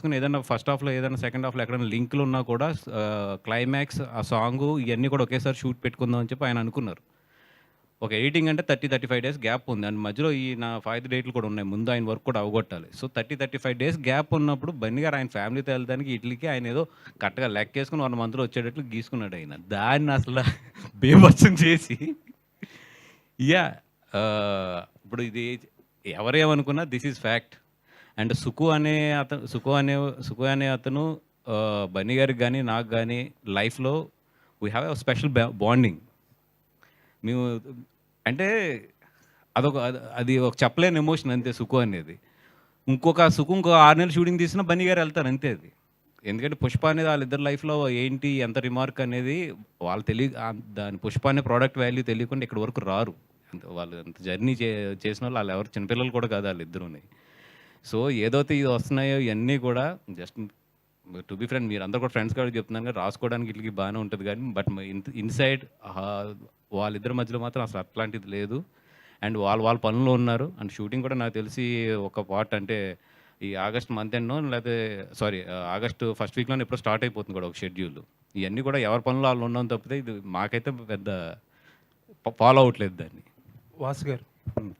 చేసుకొని ఏదైనా ఫస్ట్ హాఫ్‌లో ఏదైనా సెకండ్ హాఫ్‌లో ఎక్కడైనా లింకులు ఉన్నా కూడా క్లైమాక్స్ ఆ సాంగు ఇయన్నీ కూడా ఒకేసారి షూట్ పెట్టుకుందాం అని చెప్పి ఆయన అనుకున్నారు. ఒక ఎడిటింగ్ అంటే 30, 35 డేస్ గ్యాప్ ఉంది. అండ్ మధ్యలో ఈ నా 5 డేట్లు కూడా ఉన్నాయి. ముందు ఆయన వర్క్ కూడా అవగొట్టాలి. సో, 30, 35 డేస్ గ్యాప్ ఉన్నప్పుడు బన్నీ గారు ఆయన ఫ్యామిలీతో ఎళ్ళడానికి ఈట్లికి ఆయన ఏదో కరెక్ట్‌గా లెక్కేసుకొని 1 మంత్‌లో వచ్చేటట్లు గీసుకున్నాడు ఆయన. దాన్ని అసల బీభత్సం చేసి యాహ్! ఇప్పుడు ఇది ఎవరేమనుకున్నా this is fact. And Suku అనే అతను బన్నీ గారికి గాని, నాకు గాని లైఫ్‌లో we have a special bonding. మేము అంటే అది ఒక చెప్పలేని ఎమోషన్ అంతే 'సుకు' అనేది. ఇంకో 6 నెలలు షూటింగ్ తీసినా బన్నీ గారు ఎళ్తారు అంతే అది. ఎందుకంటే 'పుష్ప' అనేది వాళ్ళిద్దరి లైఫ్‌లో ఏంటి, ఎంత రిమార్క్ అనేది వాళ్ళు దాని 'పుష్ప' అనే ప్రొడక్ట్ వాల్యూ తెలియకుండా ఇక్కడి వరకు రారు. వాళ్ళు అంత జర్నీ చేసినోళ్ళు ఆళ్ళెవరు చిన్నపిల్లలు కూడా కాదు ఆళ్ళిద్దరూని. సో, ఏదైతే ఇది వస్తున్నాయో ఇయన్నీ కూడా జస్ట్ టు బీ ఫ్రాంక్ మీరందరూ కూడా ఫ్రెండ్స్ కాబట్టి చెప్తున్నాను గానీ, రాసుకోవడానికి ఈట్లికి బానే ఉంటది గానీ, బట్ ఇన్‌సైడ్ వాళ్ళిద్దరి మధ్యలో మాత్రం అసలు అట్లాంటిది లేదు. అండ్ వాళ్ళ పనుల్లో ఉన్నారు. అండ్ షూటింగ్ కూడా నాకు తెలిసి ఒక పార్ట్ అంటే ఈ ఆగస్ట్ మంత్ ఎండ్‌నో లేతే సారీ ఆగస్ట్ ఫస్ట్ వీక్‌లోనే ఎప్పుడో స్టార్ట్ అయిపోతుంది కూడా ఒక షెడ్యూల్. ఇయన్నీ కూడా ఎవరి పనుల్లో ఆళ్ళు ఉన్నాం తప్పితే ఇది మాకైతే పెద్ద ఫాలో అవ్వట్లేదు దాన్ని. వాసు గారు, హ్మ్.